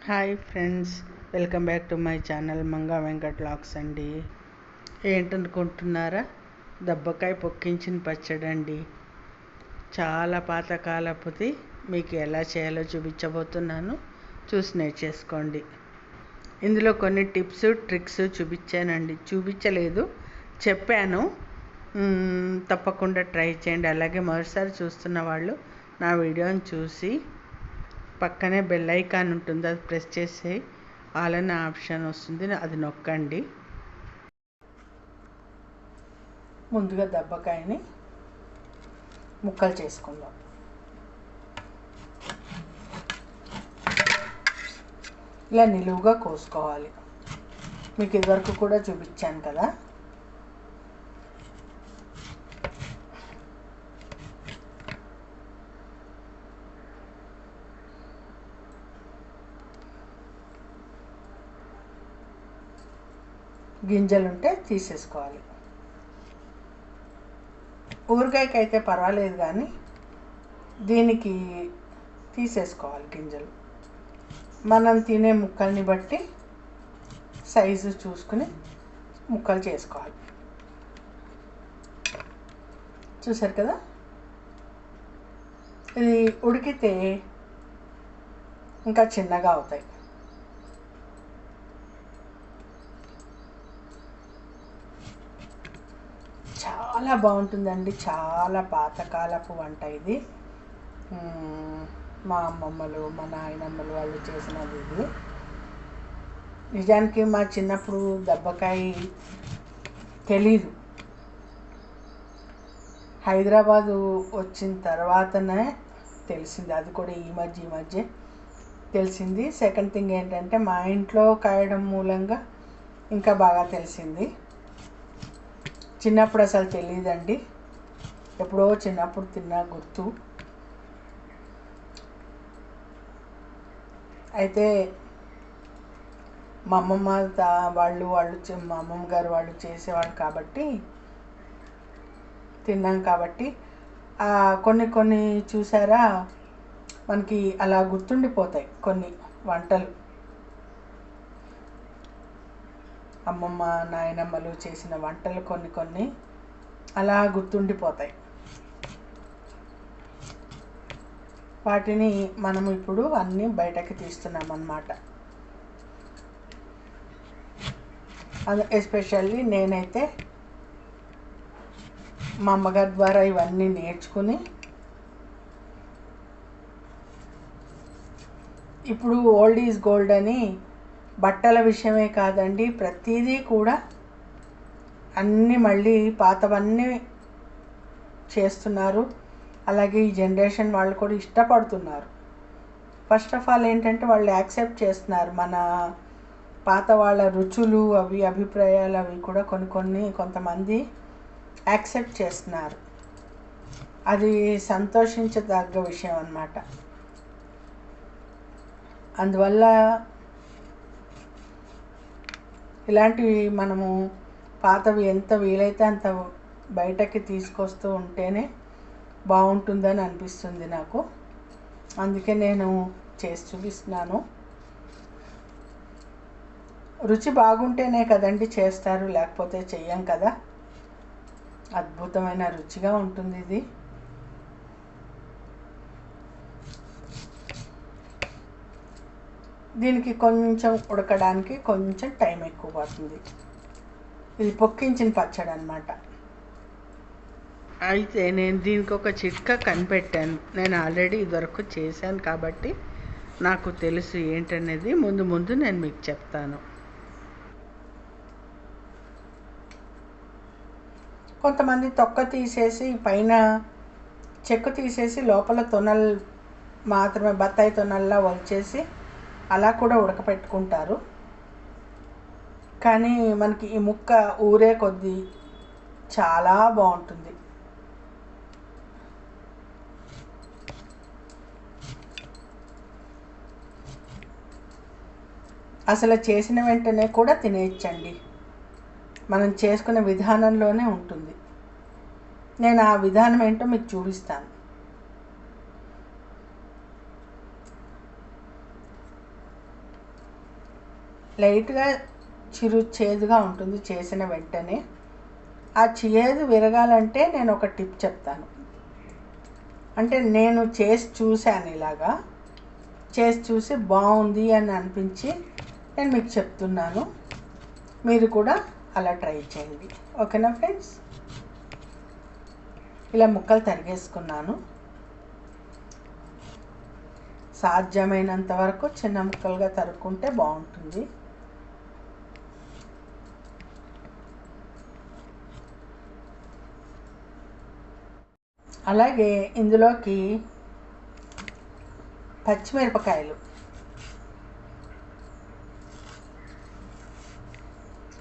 Hi friends, welcome back to my channel Manga Venkat vlogs అండి. ఏంటనుకుంటున్నారా? దబ్బకాయ పొక్కించిన పచ్చడి అండి. చాలా పాతకాలపుది. మీకు ఎలా చేయాలో చూపించబోతున్నాను, చూసి నేర్చేసుకోండి. ఇందులో కొన్ని టిప్స్ ట్రిక్స్ చూపించలేదు, చెప్పాను. తప్పకుండా ట్రై చేయండి. అలాగే మొదటిసారి చూస్తున్న వాళ్ళు నా వీడియోని చూసి పక్కనే బెల్ ఐకాన్ ఉంటుంది, అది ప్రెస్ చేసి ఆల్ అనే ఆప్షన్ వస్తుంది, అది నొక్కండి. ముందుగా దబ్బకాయని ముక్కలు చేసుకుందాం. ఇలా నిలువుగా కోసుకోవాలి. మీకు ఇదివరకు కూడా చూపించాను కదా. గింజలుంటే తీసేసుకోవాలి. ఊరగాయకి అయితే పర్వాలేదు, కానీ దీనికి తీసేసుకోవాలి గింజలు. మనం తినే ముక్కల్ని బట్టి సైజు చూసుకుని ముక్కలు చేసుకోవాలి. చూసారు కదా, ఇది ఉడికితే ఇంకా చిన్నగా అవుతాయి. చాలా బాగుంటుందండి. చాలా పాతకాలపు వంట ఇది. మా అమ్మమ్మలు, మా నాయనమ్మలు వాళ్ళు చేసినది ఇది. నిజానికి మా చిన్నప్పుడు దబ్బకాయ తెలీదు. హైదరాబాదు వచ్చిన తర్వాతనే తెలిసింది. అది కూడా ఈ మధ్య తెలిసింది. సెకండ్ థింగ్ ఏంటంటే, మా ఇంట్లో కాయడం మూలంగా ఇంకా బాగా తెలిసింది. చిన్నప్పుడు అసలు తెలియదండి. ఎప్పుడో చిన్నప్పుడు తిన్నా గుర్తు. అయితే మా అమ్మమ్మ వాళ్ళు మా అమ్మమ్మ గారు వాళ్ళు చేసేవాళ్ళు కాబట్టి తిన్నాం. కాబట్టి కొన్ని చూసారా, మనకి అలా గుర్తుండిపోతాయి కొన్ని వంటలు. అమ్మమ్మ నాయనమ్మలు చేసిన వంటలు కొన్ని అలా గుర్తుండిపోతాయి. వాటిని మనం ఇప్పుడు అన్నీ బయటకి తీస్తున్నాం అన్నమాట. ఎస్పెషల్లీ నేనైతే మా అమ్మగారి ద్వారా ఇవన్నీ నేర్చుకుని, ఇప్పుడు ఓల్డ్ ఈజ్ గోల్డ్ అని బట్టల విషయమే కాదండి, ప్రతిదీ కూడా అన్నీ మళ్ళీ పాతవన్నీ చేస్తున్నారు. అలాగే ఈ జనరేషన్ వాళ్ళు కూడా ఇష్టపడుతున్నారు. ఫస్ట్ ఆఫ్ ఆల్ ఏంటంటే, వాళ్ళు యాక్సెప్ట్ చేస్తున్నారు మన పాత వాళ్ళ రుచులు, అభిప్రాయాలు అవి కూడా కొంతమంది యాక్సెప్ట్ చేస్తున్నారు. అది సంతోషించదగ్గ విషయం అన్నమాట. అందువల్ల ఇలాంటివి మనము పాతవి ఎంత వీలైతే అంత బయటకి తీసుకొస్తూ ఉంటేనే బాగుంటుందని అనిపిస్తుంది నాకు. అందుకే నేను చేసి చూపిస్తున్నాను. రుచి బాగుంటేనే కదండి చేస్తారు, లేకపోతే చెయ్యం కదా. అద్భుతమైన రుచిగా ఉంటుంది ఇది. దీనికి కొంచెం ఉడకడానికి కొంచెం టైం ఎక్కువ పడుతుంది. ఇది పొక్కించిన పచ్చడి అన్నమాట. అయితే నేను దీనికి ఒక చిట్కా కనిపెట్టాను. నేను ఆల్రెడీ ఇదివరకు చేశాను కాబట్టి నాకు తెలుసు ఏంటనేది. ముందు నేను మీకు చెప్తాను. కొంతమంది తొక్క తీసేసి పైన చెక్కు తీసేసి లోపల తొనలు మాత్రమే, బత్తాయి తొనల్లా వచ్చేసి అలా కూడా ఉడకపెట్టుకుంటారు. కానీ మనకి ఈ ముక్క ఊరే కొద్దీ చాలా బాగుంటుంది. అసలు చేసిన వెంటనే కూడా తినేయచ్చండి. మనం చేసుకునే విధానంలోనే ఉంటుంది. నేను ఆ విధానం ఏంటో మీకు చూపిస్తాను. లైట్గా చేదుగా ఉంటుంది చేసిన వెంటనే. ఆ చేదు విరగాలంటే నేను ఒక టిప్ చెప్తాను. అంటే నేను చేసి చూశాను, ఇలాగా చేసి చూసి బాగుంది అని అనిపించి నేను మీకు చెప్తున్నాను. మీరు కూడా అలా ట్రై చేయండి. ఓకేనా ఫ్రెండ్స్? ఇలా ముక్కలు తరిగేసుకున్నాను. సాధ్యమైనంత వరకు చిన్న ముక్కలుగా తరుక్కుంటే బాగుంటుంది. అలాగే ఇందులోకి పచ్చిమిరపకాయలు,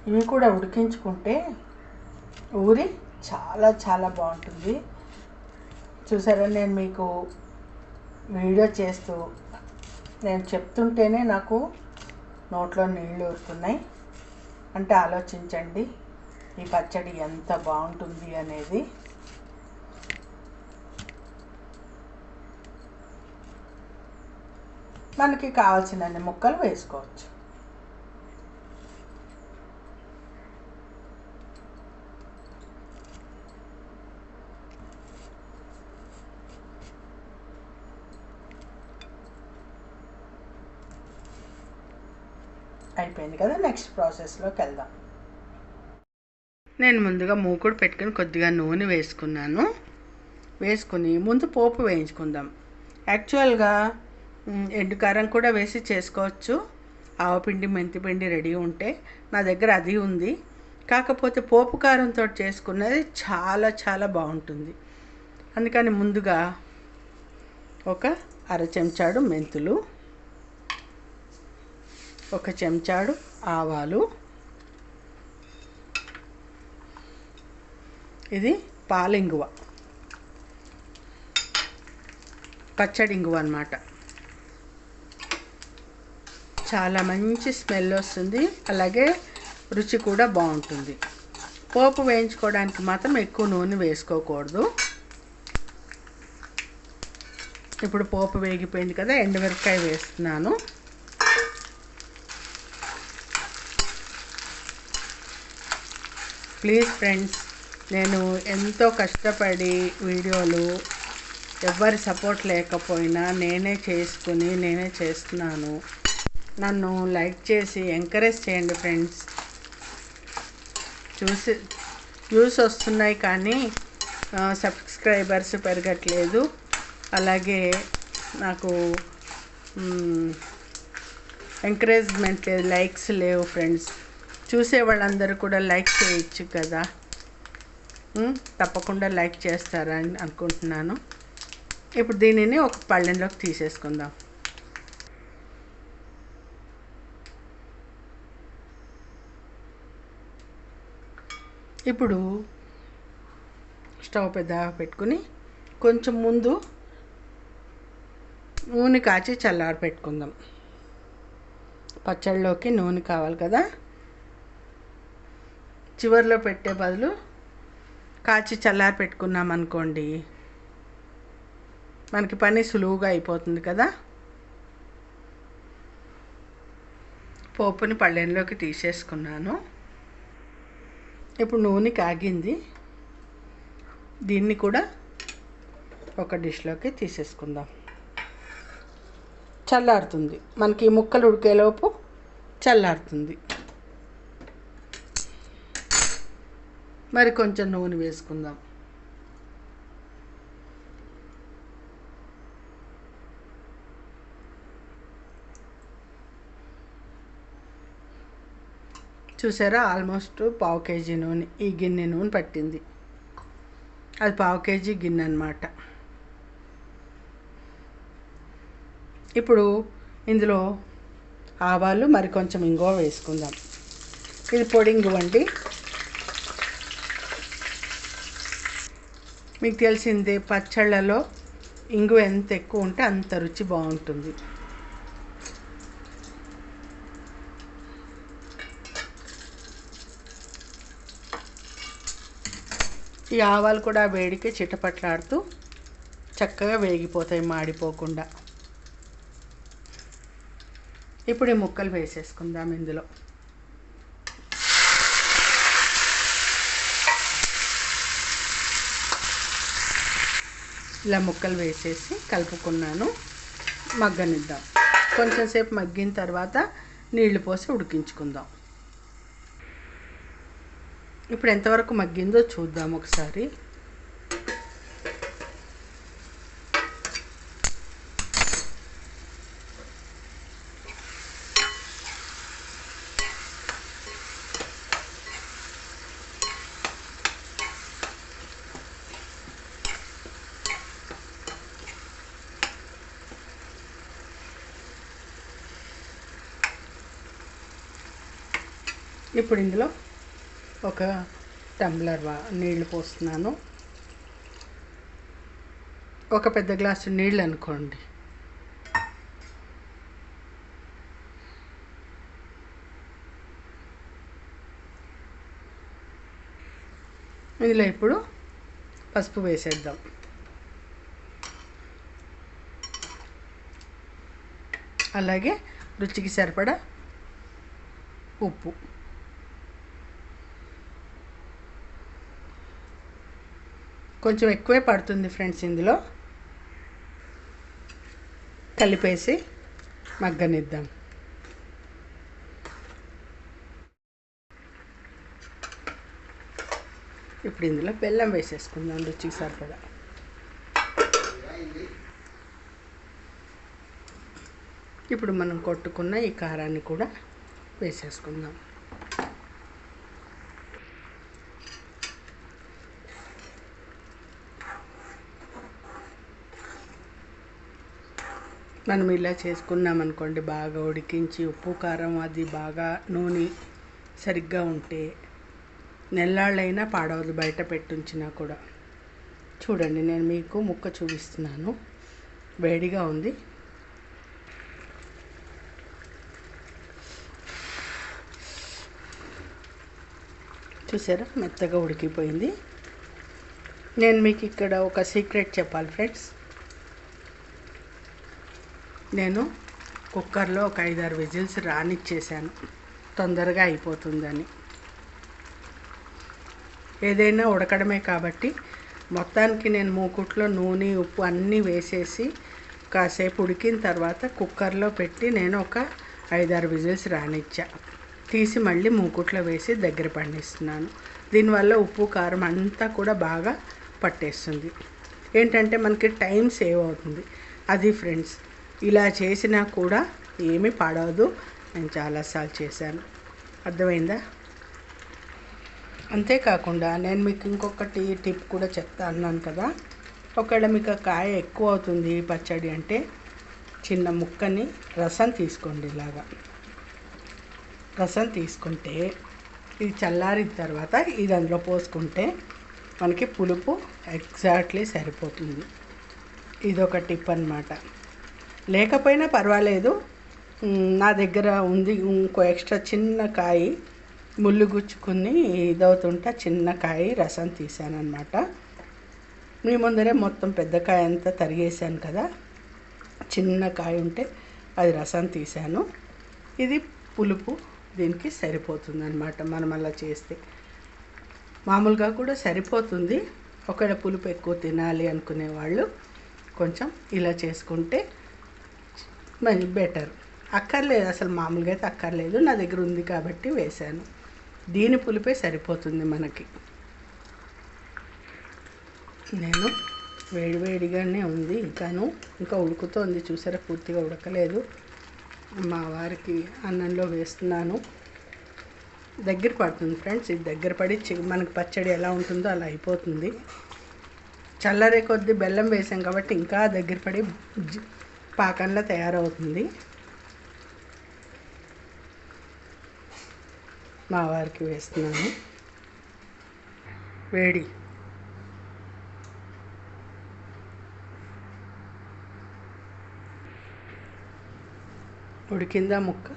ఇవి కూడా ఉడికించుకుంటే ఊరి చాలా చాలా బాగుంటుంది. చూసారా, నేను మీకు వీడియో చేస్తూ నేను చెప్తుంటేనే నాకు నోట్లో నీళ్ళు ఊరుతున్నాయి. అంటే ఆలోచించండి ఈ పచ్చడి ఎంత బాగుంటుంది అనేది. మనకి కావాల్సినన్ని ముక్కలు వేసుకోవచ్చు. అయిపోయింది కదా, నెక్స్ట్ ప్రాసెస్లోకి వెళ్దాం. నేను ముందుగా మూకుడు పెట్టుకుని కొద్దిగా నూనె వేసుకున్నాను. వేసుకుని ముందు పోపు వేయించుకుందాం. యాక్చువల్గా ఎండుకారం కూడా వేసి చేసుకోవచ్చు. ఆవపిండి మెంతిపిండి రెడీ ఉంటే నా దగ్గర అది ఉంది. కాకపోతే పోపు కారంతో చేసుకున్నది చాలా చాలా బాగుంటుంది. అందుకని ముందుగా ఒక అర చెంచాడు మెంతులు, ఒక చెంచాడు ఆవాలు, ఇది పాలింగువ, పచ్చడి ఇంగువ అన్నమాట. చాలా మంచి స్మెల్ వస్తుంది, అలాగే రుచి కూడా బాగుంటుంది. పోపు వేయించుకోవడానికి మాత్రం ఎక్కువ నూనె వేసుకోకూడదు. ఇప్పుడు పోపు వేగిపోయింది కదా, ఎండుమిరపకాయ వేస్తున్నాను. ప్లీజ్ ఫ్రెండ్స్, నేను ఎంతో కష్టపడి వీడియోలు, ఎవ్వరి సపోర్ట్ లేకపోయినా నేనే చేసుకుని నేనే చేస్తున్నాను. నన్ను లైక్ చేసి ఎంకరేజ్ చేయండి ఫ్రెండ్స్. వ్యూస్ వస్తున్నాయి కానీ సబ్స్క్రైబర్స్ పెరగట్లేదు. అలాగే నాకు ఎంకరేజ్మెంట్ లేదు, లైక్స్ లేవు ఫ్రెండ్స్. చూసే వాళ్ళందరూ కూడా లైక్ చేయొచ్చు కదా. తప్పకుండా లైక్ చేస్తారని అనుకుంటున్నాను. ఇప్పుడు దీనిని ఒక పళ్ళెంలోకి తీసేసుకుందాం. ఇప్పుడు స్టవ్ పెద్దగా పెట్టుకుని కొంచెం ముందు నూనె కాచి చల్లారి పెట్టుకుందాం. పచ్చళ్ళలోకి నూనె కావాలి కదా, చివరిలో పెట్టే బదులు కాచి చల్లారి పెట్టుకున్నాం అనుకోండి, మనకి పని సులువుగా అయిపోతుంది కదా. పోపుని పళ్ళెంలోకి తీసేసుకున్నాను. ఇప్పుడు నూనె కాగింది, దీన్ని కూడా ఒక డిష్లోకి తీసేసుకుందాం. చల్లారుతుంది, మనకి ముక్కలు ఉడికేలోపు చల్లారుతుంది. మరి కొంచెం నూనె వేసుకుందాం. చూసారా, ఆల్మోస్ట్ పావు కేజీ నూనె, ఈ గిన్నె నూనె పట్టింది. అది పావు కేజీ గిన్నె అన్నమాట. ఇప్పుడు ఇందులో ఆవాలు, మరి కొంచెం ఇంగువ వేసుకుందాం. ఇది పొడి ఇంగువ అండి. మీకు తెలిసిందే, పచ్చళ్ళలో ఇంగువ ఎంత ఎక్కువ ఉంటే అంత రుచి బాగుంటుంది. ఈ ఆవాలు కూడా వేడికి చిటపట్లాడుతూ చక్కగా వేగిపోతాయి, మాడిపోకుండా. ఇప్పుడు ఈ ముక్కలు వేసేసుకుందాం ఇందులో. ఇలా ముక్కలు వేసేసి కలుపుకున్నాను. మగ్గనిద్దాం. కొంచెం సేపు మగ్గిన తర్వాత నీళ్లు పోసి ఉడికించుకుందాం. ఇప్పుడు ఎంతవరకు మగ్గిందో చూద్దాం ఒకసారి. ఇప్పుడు ఇందులో ఒక టంబ్లర్ నీళ్లు పోస్తున్నాను. ఒక పెద్ద గ్లాసు నీళ్ళు అనుకోండి. ఇందులో ఇప్పుడు పసుపు వేసేద్దాం. అలాగే రుచికి సరిపడా ఉప్పు. కొంచెం ఎక్కువే పడుతుంది ఫ్రెండ్స్. ఇందులో కలిపేసి మగ్గనిద్దాం. ఇప్పుడు ఇందులో బెల్లం వేసేసుకుందాం రుచికి సరిపడా. ఇప్పుడు మనం కొట్టుకున్న ఈ కారాన్ని కూడా వేసేసుకుందాం. మనం ఇలా చేసుకున్నామనుకోండి, బాగా ఉడికించి ఉప్పు కారం అది బాగా నూనె సరిగ్గా ఉంటే నెల్లాళ్ళైనా పాడవదు, బయట పెట్టుంచినా కూడా. చూడండి, నేను మీకు ముక్క చూపిస్తున్నాను. వేడిగా ఉంది. చూసారా, మెత్తగా ఉడికిపోయింది. నేను మీకు ఇక్కడ ఒక సీక్రెట్ చెప్పాలి ఫ్రెండ్స్. నేను కుక్కర్లో ఒక 5-6 విజిల్స్ రానిచ్చేసాను, తొందరగా అయిపోతుందని. ఏదైనా ఉడకడమే కాబట్టి మొత్తానికి నేను మూకుట్లో నూనె ఉప్పు అన్నీ వేసేసి కాసేపు ఉడికిన తర్వాత కుక్కర్లో పెట్టి నేను ఒక 5-6 విజిల్స్ రానిచ్చా. తీసి మళ్ళీ మూకుట్లో వేసి దగ్గర పండిస్తున్నాను. దీనివల్ల ఉప్పు కారం అంతా కూడా బాగా పట్టేస్తుంది. ఏంటంటే మనకి టైం సేవ్ అవుతుంది. అది ఫ్రెండ్స్, ఇలా చేసినా కూడా ఏమీ పాడవదు. నేను చాలాసార్లు చేశాను. అర్థమైందా? అంతేకాకుండా నేను మీకు ఇంకొకటి టిప్ కూడా చెప్తా అన్నాను కదా. ఒకవేళ మీకు కాయ ఎక్కువ అవుతుంది పచ్చడి అంటే, చిన్న ముక్కని రసం తీసుకోండి. ఇలాగా రసం తీసుకుంటే ఇది చల్లారిన తర్వాత ఇది అందులో పోసుకుంటే మనకి పులుపు ఎగ్జాక్ట్లీ సరిపోతుంది. ఇదొక టిప్ అన్నమాట. లేకపోయినా పర్వాలేదు, నా దగ్గర ఉంది ఇంకో ఎక్స్ట్రా చిన్న కాయ, ముళ్ళు గుచ్చుకుని ఇదవుతుంటే చిన్న కాయ రసం తీసాను అన్నమాట. మీ ముందరే మొత్తం పెద్ద కాయ అంతా తరిగేసాను కదా, చిన్న కాయ ఉంటే అది రసం తీసాను. ఇది పులుపు దీనికి సరిపోతుంది అన్నమాట. మనం అలా చేస్తే మామూలుగా కూడా సరిపోతుంది. ఒకవేళ పులుపు ఎక్కువ తినాలి అనుకునే వాళ్ళు కొంచెం ఇలా చేసుకుంటే మరి బెటర్. అక్కర్లేదు అసలు, మామూలుగా అయితే అక్కర్లేదు. నా దగ్గర ఉంది కాబట్టి వేశాను. దీని పులుపే సరిపోతుంది మనకి. నేను వేడివేడిగానే ఉంది, ఇంకా ఉడుకుతోంది. చూసారా, పూర్తిగా ఉడకలేదు. మా వారికి అన్నంలో వేస్తున్నాను. దగ్గర పడుతుంది ఫ్రెండ్స్. ఇది దగ్గర పడి మనకి పచ్చడి ఎలా ఉంటుందో అలా అయిపోతుంది. చల్లరే కొద్దీ బెల్లం వేసాం కాబట్టి ఇంకా దగ్గర పడి పాకంలా తయారవుతుంది. మా వారికి వేస్తున్నాను. వేడి ఉడికిందా ముక్క?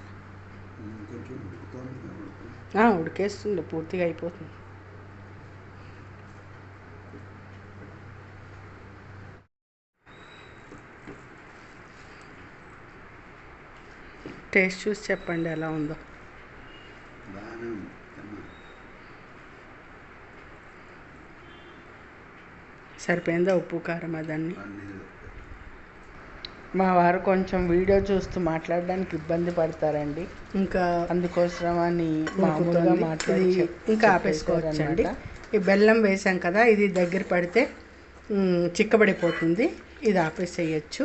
ఉడికేస్తుంది, పూర్తిగా అయిపోతుంది. టేస్ట్ చూసి చెప్పండి ఎలా ఉందో. సరిపోయిందా ఉప్పు కారం అదన్నీ? మా వారు కొంచెం వీడియో చూస్తూ మాట్లాడడానికి ఇబ్బంది పడతారండి, ఇంకా అందుకోసమని మామూలుగా మాట్లాడి ఇంకా ఆపేసుకోవచ్చండి. ఈ బెల్లం వేసాం కదా, ఇది దగ్గర పడితే చిక్కబడిపోతుంది, ఇది ఆపేసేయచ్చు.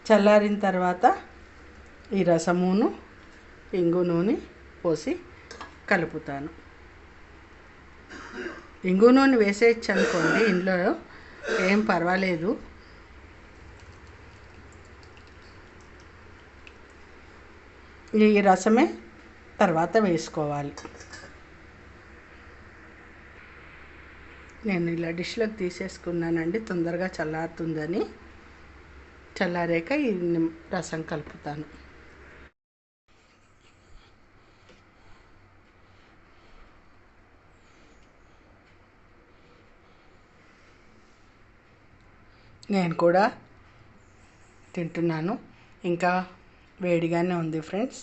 చల్లారిన తర్వాత ఈ రసమును ఇంగు నూనె పోసి కలుపుతాను. ఇంగు నూనె వేసేయచ్చు అనుకోండి, ఇందులో ఏం పర్వాలేదు. ఈ రసమే తర్వాత వేసుకోవాలి. నేను ఇలా డిష్లోకి తీసేసుకున్నానండి, తొందరగా చల్లారుతుందని. చల్లారాక ఈ రసం కలుపుతాను. నేను కూడా తింటున్నాను. ఇంకా వేడిగానే ఉంది ఫ్రెండ్స్,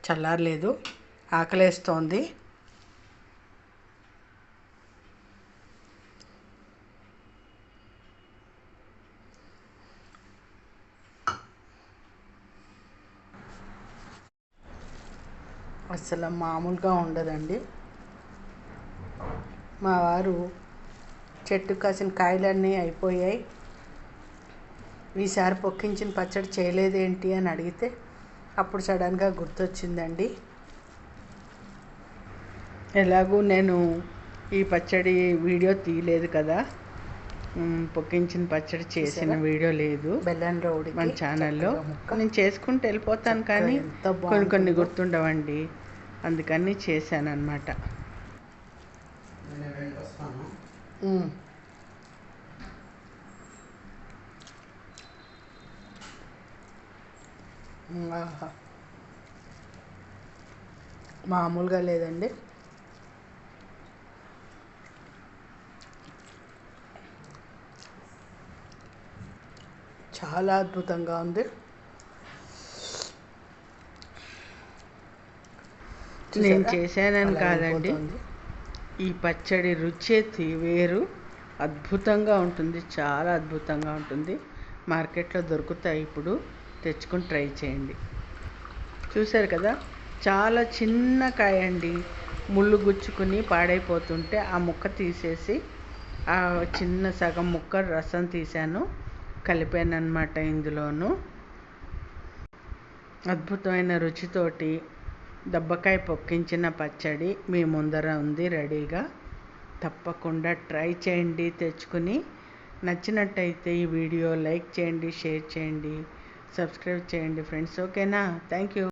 చల్లారలేదు. ఆకలేస్తోంది. అసలు మామూలుగా ఉండదండి. మా వారు చెట్టు కాసిన కాయలన్నీ అయిపోయాయి, ఈసారి పొక్కించిన పచ్చడి చేయలేదేంటి అని అడిగితే అప్పుడు సడన్గా గుర్తొచ్చిందండి. ఎలాగూ నేను ఈ పచ్చడి వీడియో తీయలేదు కదా, పొక్కించిన పచ్చడి చేసిన వీడియో లేదు బెల్లం రౌడీ మన ఛానల్లో. నేను చేసుకుంటూ వెళ్ళిపోతాను, కానీ కొన్ని గుర్తుండవండి, అందుకని చేశాను అన్నమాట. మామూలుగా లేదండి, చాలా అద్భుతంగా ఉంది. నేను చేశానని కాదండి, ఈ పచ్చడి రుచే వేరు, అద్భుతంగా ఉంటుంది, చాలా అద్భుతంగా ఉంటుంది. మార్కెట్లో దొరుకుతాయి, ఇప్పుడు తెచ్చుకొని ట్రై చేయండి. చూశారు కదా, చాలా చిన్న కాయ అండి, ముళ్ళు గుచ్చుకుని పాడైపోతుంటే ఆ ముక్క తీసేసి ఆ చిన్న సగం ముక్క రసం తీసాను, కలిపాను అన్నమాట. ఇందులోను అద్భుతమైన రుచితోటి దబ్బకాయ పొక్కించిన పచ్చడి మీ ముందర ఉంది రెడీగా. తప్పకుండా ట్రై చేయండి తెచ్చుకుని. నచ్చినట్టయితే ఈ వీడియో లైక్ చేయండి, షేర్ చేయండి, సబ్స్క్రైబ్ చేయండి ఫ్రెండ్స్. ఓకేనా? Thank you.